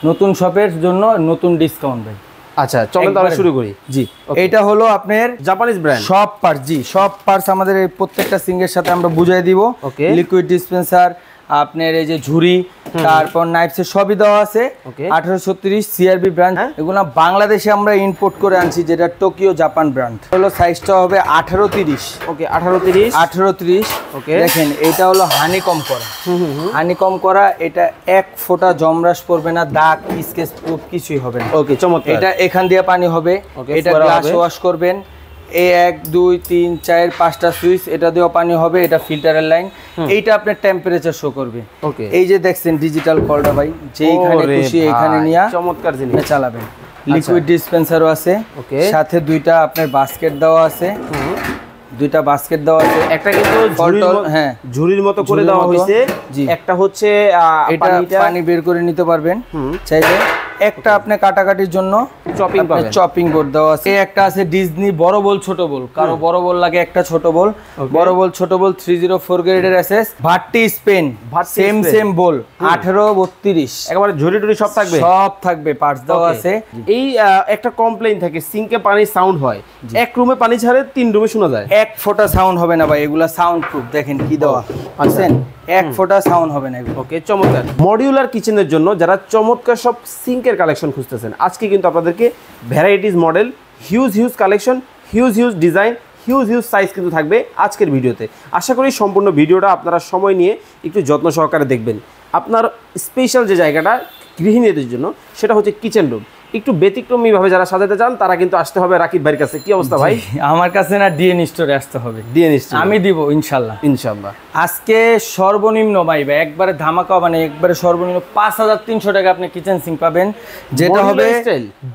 নতুন শপের জন্য নতুন ডিসকাউন্ট ভাই। আচ্ছা চলেন তাহলে শুরু করি। জি, এটা হলো আপনার জাপানিজ ব্র্যান্ড সব পার্টস। জি, সব পার্টস আমাদের এই প্রত্যেকটা সিঙ্গের সাথে আমরা বুঝাই দিব। লিকুইড ডিসপেন্সার, আপনার এই যে ঝুড়ি, তারপর নাইফসের সবই দেওয়া আছে। 1836 সিআরবি ব্র্যান্ড, এগুলো বাংলাদেশে আমরা ইম্পোর্ট করে আনছি, যেটা টোকিও জাপান ব্র্যান্ড। হলো সাইজটা হবে 1830। ওকে 1830। ওকে দেখেন, এটা হলো হানিকম করা। হানিকম করা, এটা এক ফোঁটা জমরাস পড়বে না, দাগ স্কেচ প্রুফ কিছুই হবে না। ওকে চমৎকার। এটা এখান দিয়ে পানি হবে, এটা গ্লাস ওয়াশ করবেন। এই 1 2 3 4 5টা সুইচ, এটা দিয়েও পানি হবে, এটা ফিল্টারের লাইন। এইটা আপনার টেম্পারেচার শো করবে। ওকে এই যে দেখছেন ডিজিটাল কলটা ভাই, যেখানে খুশি এখানে নিয়ে চমৎকার জিনিস চালাবেন। লিকুইড ডিসপেন্সারও আছে, সাথে দুইটা আপনার বাস্কেট দেওয়া আছে। দুইটা বাস্কেট দেওয়া আছে, একটা কিন্তু ঝুড়ির মতো করে দেওয়া হয়েছে। একটা হচ্ছে এটা পানি বের করে নিতে পারবেন চাইলে। একটা আপনি কাটাকাটির জন্য চপিং বোর্ড দেওয়া আছে। একটা আছে ডিজনি বড় বল ছোট বল, কারো বড় বল লাগে একটা ছোট বল, বড় বল ছোট বল 304 গ্রেডের এসএস ভার্টি স্পেন, সেম বল 1832। একেবারে ঝুড়ি টুড়ি সব থাকবে পার্টস দেওয়া আছে। এই একটা কমপ্লেইন থাকে সিঙ্কে পানি সাউন্ড হয়, এক রুমে পানি ছাড়ে 3 রুমে শোনা যায়। এক ফোঁটা সাউন্ড হবে না ভাই, এগুলা সাউন্ড প্রুফ। দেখেন কি দেওয়া আছেন, এক ফোঁটা সাউন্ড হবে না এগুলো। ওকে চমৎকার। মডিউলার কিচেনের জন্য যারা চমৎকার সব সিঙ্কের কালেকশন খুঁজতেছেন, আজকে কিন্তু আপনাদেরকে varieties model, huge collection, huge design, huge size কিন্তু থাকবে আজকের ভিডিওতে। আশা করি সম্পূর্ণ ভিডিওটা আপনারা সময় নিয়ে একটু যত্ন সহকারে দেখবেন। আপনার স্পেশাল যে জায়গাটা গৃহিণীদের জন্য, সেটা হচ্ছে কিচেন রুম। একটু ব্যতিক্রমীভাবে যারা সাজাতে চান তারা কিন্তু আসতে হবে রাকিব ভাইয়ের কাছে। কি অবস্থা ভাই? আমার কাছে না, ডিএন স্টোরে আসতে হবে। ডিএন স্টোর আমি দিব ইনশাল্লাহ। আজকে সর্বনিম্ন ভাই একবারে ধামাকা, মানে একবারে সর্বনিম্ন 5300 টাকা আপনি কিচেন সিঙ্ক পাবেন, যেটা হবে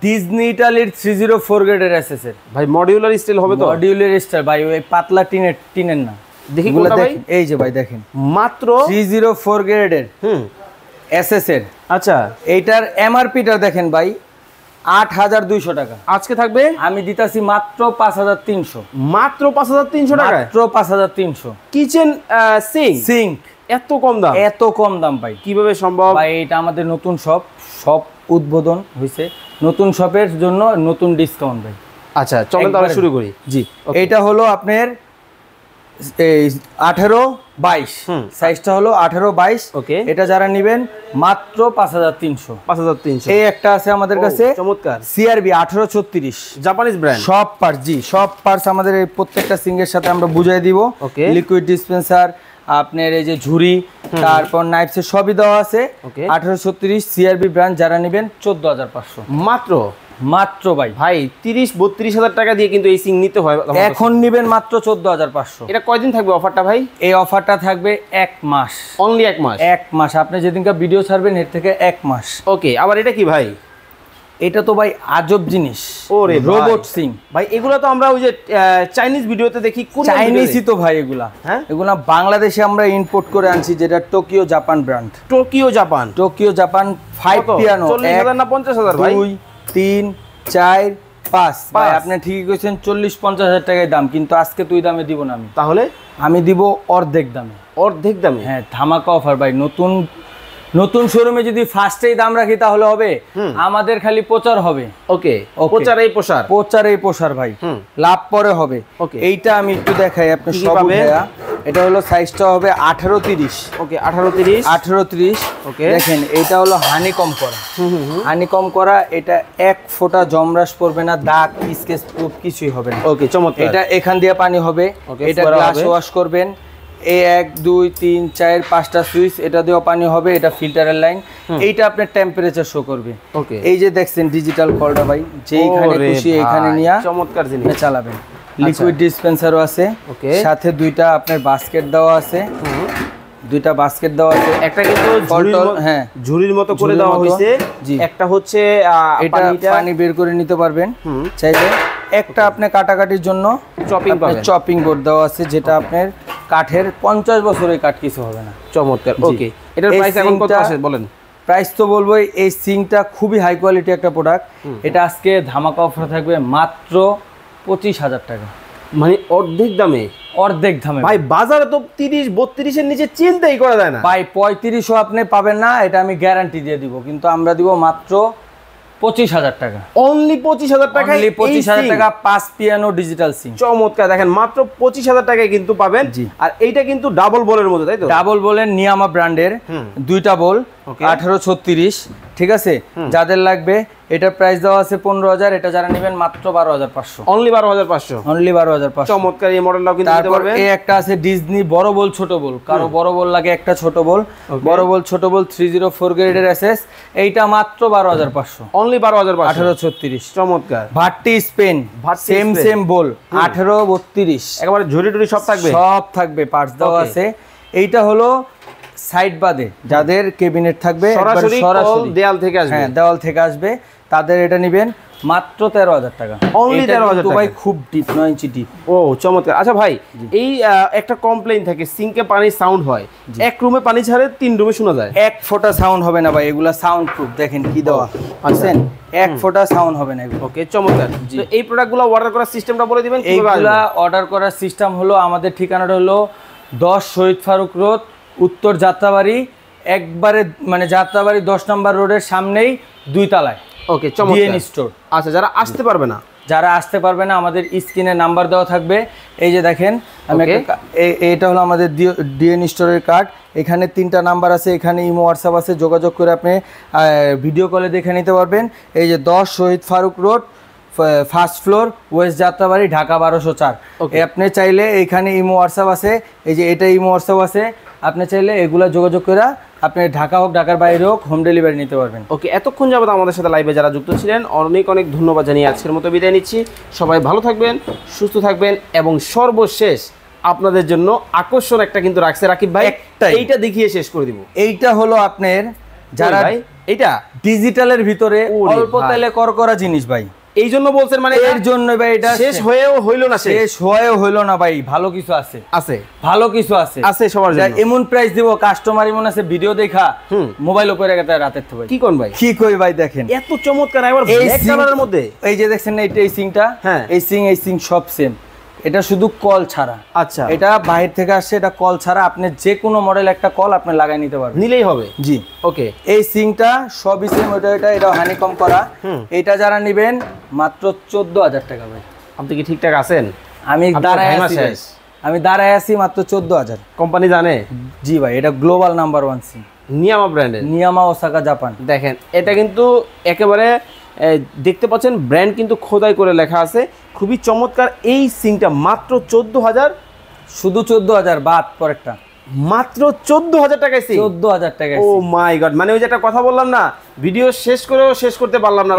ডিজনি ইটালির 304 গ্রেডের এসএস এর। ভাই মডিউলার স্টাইল হবে তো? মডিউলার স্টাইল ভাই, ওই পাতলা টিনের না। দেখি কোনটা ভাই? এই যে ভাই দেখেন, মাত্র 304 গ্রেডের এসএস এর। আচ্ছা, এইটার এমআরপিটা দেখেন ভাই 8200 টাকা। আজকে থাকবে আমি দিতাছি মাত্র 5300। মাত্র 5300 টাকা? মাত্র 5300। কিচেন সিঙ্ক এত কম দাম ভাই, কিভাবে সম্ভব ভাই? এটা আমাদের নতুন শপ উদ্বোধন হয়েছে, নতুন শপের জন্য নতুন ডিসকাউন্ট ভাই। আচ্ছা চলেন তাহলে শুরু করি। জি, এটা হলো আপনার 18-22 সাইজটা হলো 18-22। ওকে, এটা যারা নেবেন মাত্র 5300। এই একটা আছে আমাদের কাছে চমৎকার সিআরবি 1836 জাপানিজ ব্র্যান্ড, সব পার্টস। জি, সব পার্টস আমাদের এই প্রত্যেকটা সিঙ্গের সাথে আমরা বুঝাই দিব। লিকুইড ডিসপেন্সার, আপনার এই যে ঝুড়ি, তারপর নাইফসের সবই দেওয়া আছে। 1836 সিআরবি ব্র্যান্ড, যারা নেবেন 14500 মাত্র ভাই 30-32 হাজার টাকা দিয়ে কিন্তু এই সিঙ্ক নিতে হয়। এখন নেবেন মাত্র 14500। এটা কয়দিন থাকবে অফারটা ভাই? এই অফারটা থাকবে 1 মাস, অনলি 1 মাস। আপনি যেদিনকা ভিডিও ছাড়বেন এর থেকে 1 মাস। ওকে, আবার এটা কি ভাই? এটা তো ভাই আজব জিনিস, ওরে রোবট সিঙ্ক ভাই। এগুলো তো আমরা ওই যে চাইনিজ ভিডিওতে দেখি। চাইনিজই তো ভাই এগুলা। হ্যাঁ, এগুলা বাংলাদেশে আমরা ইম্পোর্ট করে আনছি, যেটা Tokyo Japan brand. Tokyo Japan 5 piano 40,000 না 50,000 ভাই? 2 3 4 5 ভাই, আপনি ঠিকই কইছেন 40-50 হাজার টাকায় দাম, কিন্তু আজকে তুই দামে দিব না আমি। তাহলে আমি দিব অর্ধেক দামে। হ্যাঁ, ধামাকা অফার ভাই। নতুন শোরুমে যদি ফার্স্টেই দাম রাখি তাহলে হবে আমাদের খালি প্রচার হবে। ওকে, প্রচারেই প্রসার ভাই, লাভ পরে হবে। এইটা আমি একটু দেখাই আপনি সব ভাইয়া। এটা হলো সাইজটা হবে 1830। ওকে 1830। ওকে দেখেন, এটা হলো হানিকম করা। এটা এক ফোঁটা জমরাস পড়বে না, দাগ স্কেচ প্রুফ কিছুই হবে না। ওকে চমৎকার। এটা এখান দিয়ে পানি হবে, এটা গ্লাস ওয়াশ করবেন। এই 1 2 3 4 5টা সুইচ, এটা দিয়েও পানি হবে, এটা ফিল্টারের লাইন। এইটা আপনার টেম্পারেচার শো করবে। ওকে, এই যে দেখছেন ডিজিটাল কলটা ভাই, যেখানে খুশি এখানে নিয়ে চমৎকার জিনিস চালাবেন। লিকুইড ডিসপেন্সারও আছে, সাথে দুইটা আপনার বাস্কেট দেওয়া আছে। একটা কিন্তু ঝুড়ির মতো করে দেওয়া হয়েছে। একটা হচ্ছে এটা পানি বের করে নিতে পারবেন চাইলে। একটা আপনি কাটাকাটির জন্য চপিং বোর্ড দেওয়া আছে, যেটা আপনার কাঠের 50 বছরের কাঠ কিছু হবে না। চমৎকার। ওকে, এটার প্রাইস এখন কত আছে বলেন? প্রাইস তো বলবো, এই সিঙ্কটা খুবই হাই কোয়ালিটি একটা প্রোডাক্ট। এটা আজকে ধামাকা অফার থাকবে মাত্র 25,000 টাকা, মানে অর্ধেক অর্ধেক দামে ভাই বাজারে তো 30-32 এর নিচে চিন্তাই করা যায় না ভাই। 35ও আপনি পাবেন না, এটা আমি গ্যারান্টি দিয়ে দিব, কিন্তু আমরা দিব মাত্র 25,000 টাকা। অনলি 25,000 টাকা, অনলি 25,000 টাকা 5 পিয়ানো ডিজিটাল সিং। চমৎকার, দেখেন মাত্র 25,000 টাকায় কিন্তু পাবেন। আর এইটা কিন্তু ডাবল বলের মধ্যে, তাই তো? ডাবল বলের নিয়ামা ব্র্যান্ডের দুইটা বল 1836, ঠিক আছে? যাদের লাগবে এটার প্রাইস দেওয়া আছে 15,000, এটা যারা নেবেন মাত্র 12,500। অনলি 12,500। অনলি 12,500। চমৎকার এই মডেলটাও কিন্তু নিতে পারবেন। এই একটা আছে ডিজনি বড় বল ছোট বল, কারো বড় বল লাগে একটা ছোট বল, বড় বল ছোট বল 304 গ্রেডের এসএস, এইটা মাত্র 12,500। অনলি 12,500। 1836। চমৎকার। ভাট্টি স্পেন সেম বল 1832, একেবারে ঝুড়ি টুড়ি সব থাকবে, সব থাকবে, পার্টস দেওয়া আছে। এইটা হলো সাইড বাদে যাদের ক্যাবিনেট থাকবে সরাসরি দেয়াল থেকে আসবে, হ্যাঁ দেওয়াল থেকে আসবে, তাদের এটা নেবেন মাত্র 13,000 টাকা। অনলি 13,000 টাকা ভাই, খুব ডিপ 9 ইঞ্চি ডিপ। ও চমৎকার। আচ্ছা ভাই, এই একটা কমপ্লেইন থাকে সিঙ্কে পানি সাউন্ড হয়, এক রুমে পানি ছাড়ে 3 রুমে শোনা যায়। এক ফোঁটা সাউন্ড হবে না ভাই, এগুলা সাউন্ড প্রুফ, দেখেন কি দেওয়া আছেন, এক ফোঁটা সাউন্ড হবে না এগুলো। ওকে চমৎকার। তো এই প্রোডাক্টগুলো অর্ডার করার সিস্টেমটা বলে দিবেন কিভাবে? এইগুলা অর্ডার করার সিস্টেম হলো, আমাদের ঠিকানাটা হলো 10 শহীদ ফারুক রোড, উত্তর যাত্রাবাড়ি, একবারে মানে যাত্রাবাড়ি 10 নম্বর রোডের সামনেই 2 তলায়। ওকে চমৎকার। DNA store. আচ্ছা, যারা আসতে পারবে না, যারা আসতে পারবে না, আমাদের স্ক্রিনে নাম্বার দেওয়া থাকবে, এই যে দেখেন আমি এটা হলো আমাদের ডিএন স্টোরের কার্ড, এখানে 3টা নাম্বার আছে, এখানে ইমো হোয়াটসঅ্যাপ আছে, যোগাযোগ করে আপনি ভিডিও কলে দেখে নিতে পারবেন। এই যে 10 Shahid Faruk road, first floor, west Jatrabari, Dhaka 1204। আপনি চাইলে এখানে ইমো হোয়াটসঅ্যাপ আছে, এই যে এটা ইমো হোয়াটসঅ্যাপ আছে, আপনি চাইলে এগুলা যোগাযোগ করে আপনি ঢাকা হোক ঢাকার বাইরে হোক হোম ডেলিভারি নিতে পারবেন। ওকে, এতক্ষণ যাবত আমাদের সাথে লাইভে যারা যুক্ত ছিলেন অনেক অনেক ধন্যবাদ জানিয়ে আজকের মতো বিদায় নিচ্ছি। সবাই ভালো থাকবেন, সুস্থ থাকবেন, এবং সর্বশেষ আপনাদের জন্য আকর্ষণ একটা কিন্তু রাখছে রাকিব ভাই, এইটা দেখিয়ে শেষ করে দিব। এইটা হলো আপনার যারা এইটা ডিজিটালের ভিতরে অল্প তেলে করকরা জিনিস ভাই, এই জন্য বলছেন, মানে এর জন্য ভাই এটা শেষ হয়েও হইলো না, শেষ হয়েও হইলো না ভাই, ভালো কিছু আছে, ভালো কিছু আছে সবার জন্য। এমন প্রাইস দিব, কাস্টমার এমন আছে ভিডিও দেখা মোবাইল উপরে গেছে রাতের থেকে। কি কোন ভাই, কি কই ভাই, দেখেন এত চমৎকার একবার ব্ল্যাক কালারের মধ্যে, এই যে দেখছেন না এই সিংটা, হ্যাঁ এই সিং সব সেম, এটা শুধু কল ছাড়া। আচ্ছা, এটা বাইরে থেকে আসছে, এটা কল ছাড়া, আপনি যে কোনো মডেল একটা কল আপনি লাগাই নিতে পারবেন, নিলেই হবে। জি ওকে। এই সিংটা সবই সেম, এটা হানিকম করা। এটা যারা নেবেন মাত্র 14,000 টাকা ভাই। আপনি কি ঠিকঠাক আছেন? আমি দাঁড়ায় আছি মাত্র 14,000। কোম্পানি জানে? জি ভাই, এটা গ্লোবাল নাম্বার 1 সিং, নিয়ামা ব্র্যান্ডের, নিয়ামা ওসাকা জাপান। দেখেন এটা কিন্তু একেবারে দেখতে পাচ্ছেন ব্র্যান্ড কিন্তু খোদাই করে লেখা আছে, খুবই চমৎকার। এই সিংটা মাত্র 14,000, শুধু 14,000 বাদ পরেরটা, মাত্র 14,000 টাকায় সিং। 14,000 টাকায়। ও মাই গড, মানে ওই যে একটা কথা বললাম না, ভিডিও শেষ করেও শেষ করতে পারলাম না,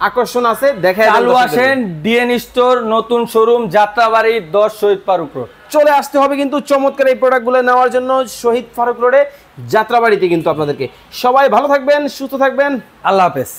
আকর্ষণ আছে। দেখেন চালু আসেন ডিএন স্টোর নতুন শোরুম যাত্রাবাড়ি 10 শহীদ ফারুক রোড, চলে আসতে হবে কিন্তু চমৎকার এই প্রোডাক্টগুলো নেওয়ার জন্য শহীদ ফারুক রোডে যাত্রাবাড়িতে কিন্তু আপনাদেরকে। সবাই ভালো থাকবেন, সুস্থ থাকবেন, আল্লাহ হাফেজ।